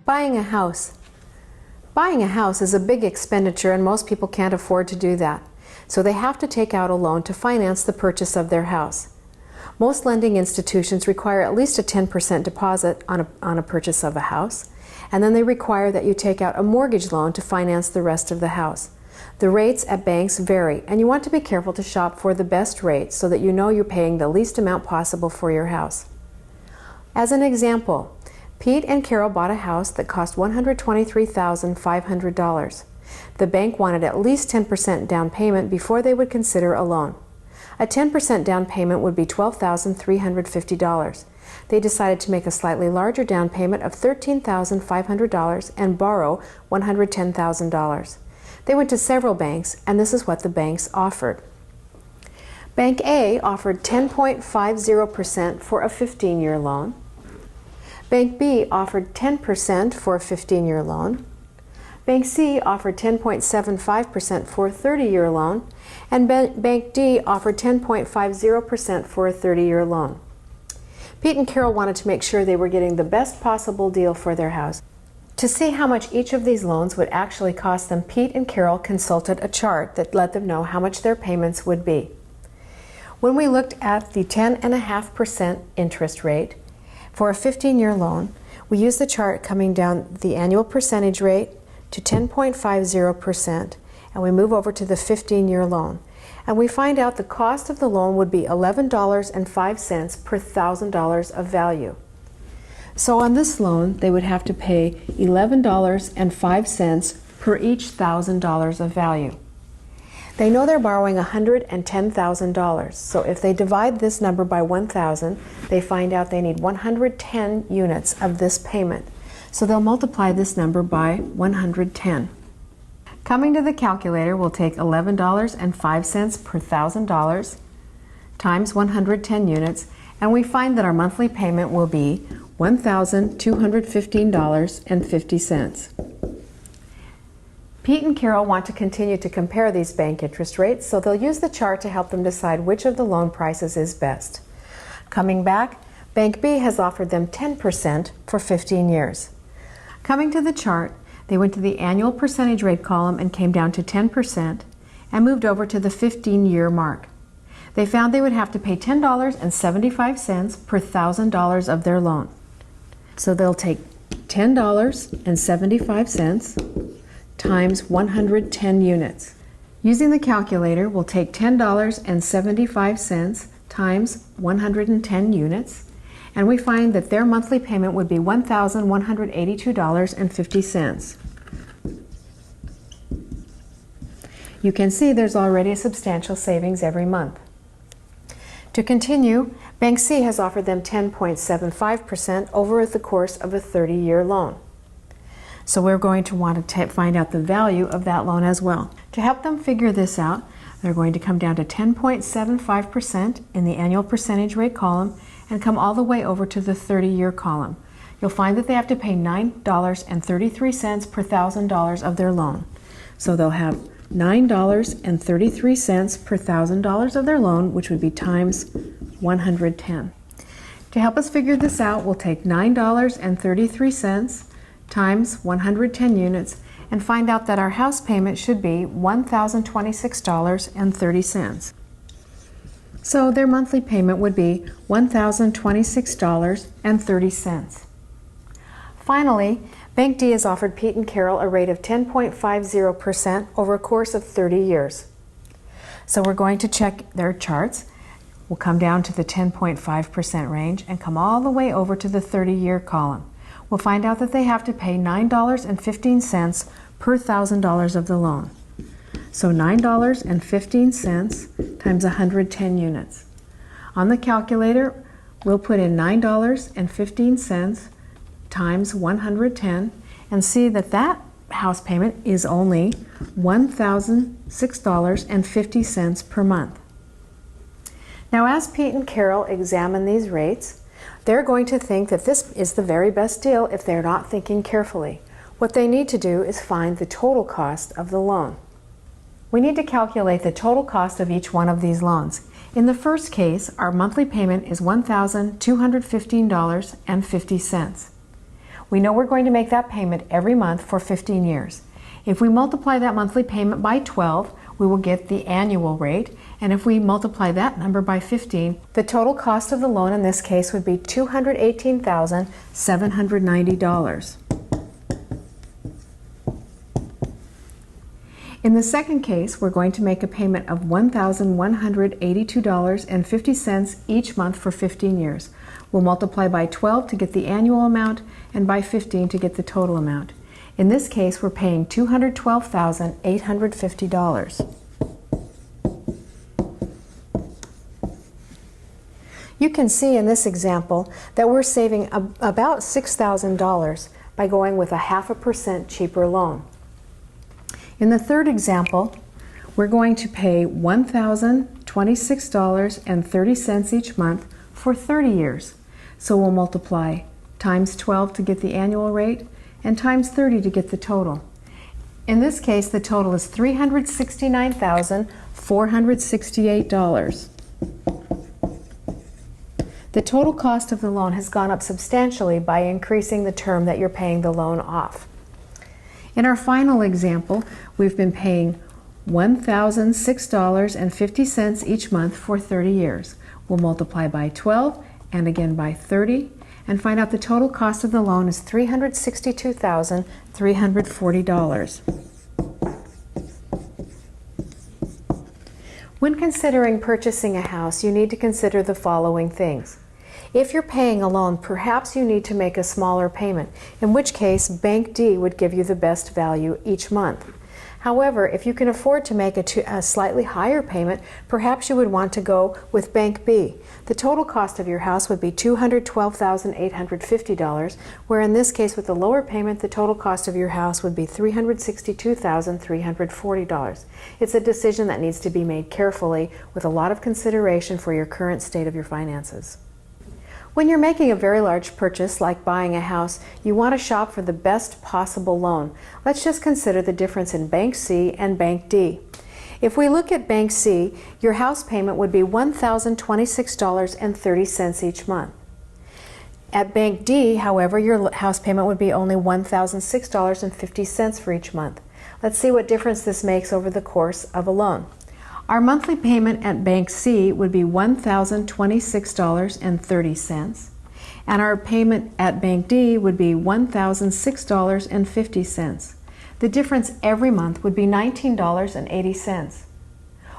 Buying a house. Buying a house is a big expenditure and most people can't afford to do that. So they have to take out a loan to finance the purchase of their house. Most lending institutions require at least a 10% deposit on a purchase of a house, and then they require that you take out a mortgage loan to finance the rest of the house. The rates at banks vary, and you want to be careful to shop for the best rate so that you know you're paying the least amount possible for your house. As an example, Pete and Carol bought a house that cost $123,500. The bank wanted at least 10% down payment before they would consider a loan. A 10% down payment would be $12,350. They decided to make a slightly larger down payment of $13,500 and borrow $110,000. They went to several banks, and this is what the banks offered. Bank A offered 10.50% for a 15-year loan. Bank B offered 10% for a 15-year loan. Bank C offered 10.75% for a 30-year loan, and Bank D offered 10.50% for a 30-year loan. Pete and Carol wanted to make sure they were getting the best possible deal for their house. To see how much each of these loans would actually cost them, Pete and Carol consulted a chart that let them know how much their payments would be. When we looked at the 10.5% interest rate for a 15-year loan, we used the chart coming down the annual percentage rate to 10.50%, and we move over to the 15-year loan. And we find out the cost of the loan would be $11.05 per $1,000 of value. So on this loan, they would have to pay $11.05 per each $1,000 of value. They know they're borrowing $110,000, so if they divide this number by 1,000, they find out they need 110 units of this payment. So they'll multiply this number by 110. Coming to the calculator, we'll take $11.05 per $1,000 times 110 units, and we find that our monthly payment will be $1,215.50. Pete and Carol want to continue to compare these bank interest rates, so they'll use the chart to help them decide which of the loan prices is best. Coming back, Bank B has offered them 10% for 15 years. Coming to the chart, they went to the annual percentage rate column and came down to 10% and moved over to the 15-year mark. They found they would have to pay $10.75 per $1,000 of their loan. So they'll take $10.75 times 110 units. Using the calculator, we'll take $10.75 times 110 units, and we find that their monthly payment would be $1,182.50. You can see there's already a substantial savings every month. To continue, Bank C has offered them 10.75% over the course of a 30-year loan. So we're going to want to find out the value of that loan as well. To help them figure this out, they're going to come down to 10.75% in the annual percentage rate column and come all the way over to the 30-year column. You'll find that they have to pay $9.33 per $1,000 of their loan. So they'll have $9.33 per $1,000 of their loan, which would be times 110. To help us figure this out, we'll take $9.33 times 110 units and find out that our house payment should be $1,026.30. So their monthly payment would be $1,026.30. Finally, Bank D has offered Pete and Carol a rate of 10.50% over a course of 30 years. So we're going to check their charts. We'll come down to the 10.5% range and come all the way over to the 30-year column. We'll find out that they have to pay $9.15 per $1,000 of the loan. So $9.15 times 110 units. On the calculator, we'll put in $9.15 times 110 and see that that house payment is only $1,006.50 per month. Now, as Pete and Carol examine these rates, they're going to think that this is the very best deal if they're not thinking carefully. What they need to do is find the total cost of the loan. We need to calculate the total cost of each one of these loans. In the first case, our monthly payment is $1,215.50. We know we're going to make that payment every month for 15 years. If we multiply that monthly payment by 12, we will get the annual rate, and if we multiply that number by 15, the total cost of the loan in this case would be $218,790. In the second case, we're going to make a payment of $1,182.50 each month for 15 years. We'll multiply by 12 to get the annual amount and by 15 to get the total amount. In this case, we're paying $212,850. You can see in this example that we're saving about $6,000 by going with a 0.5% cheaper loan. In the third example, we're going to pay $1,026.30 each month for 30 years. So we'll multiply times 12 to get the annual rate and times 30 to get the total. In this case, the total is $369,468. The total cost of the loan has gone up substantially by increasing the term that you're paying the loan off. In our final example, we've been paying $1,006.50 each month for 30 years. We'll multiply by 12 and again by 30 and find out the total cost of the loan is $362,340. When considering purchasing a house, you need to consider the following things. If you're paying a loan, perhaps you need to make a smaller payment, in which case Bank D would give you the best value each month. However, if you can afford to make a slightly higher payment, perhaps you would want to go with Bank B. The total cost of your house would be $212,850, where in this case with the lower payment, the total cost of your house would be $362,340. It's a decision that needs to be made carefully with a lot of consideration for your current state of your finances. When you're making a very large purchase, like buying a house, you want to shop for the best possible loan. Let's just consider the difference in Bank C and Bank D. If we look at Bank C, your house payment would be $1,026.30 each month. At Bank D, however, your house payment would be only $1,006.50 for each month. Let's see what difference this makes over the course of a loan. Our monthly payment at Bank C would be $1,026.30, and our payment at Bank D would be $1,006.50. The difference every month would be $19.80.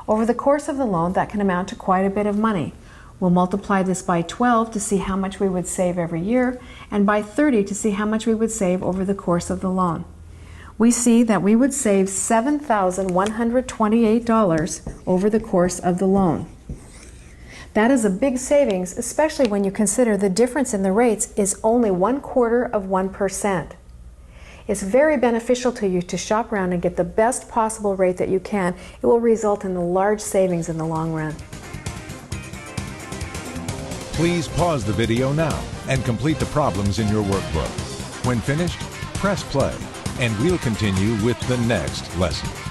Over the course of the loan, that can amount to quite a bit of money. We'll multiply this by 12 to see how much we would save every year, and by 30 to see how much we would save over the course of the loan. We see that we would save $7,128 over the course of the loan. That is a big savings, especially when you consider the difference in the rates is only 0.25%. It's very beneficial to you to shop around and get the best possible rate that you can. It will result in a large savings in the long run. Please pause the video now and complete the problems in your workbook. When finished, press play, and we'll continue with the next lesson.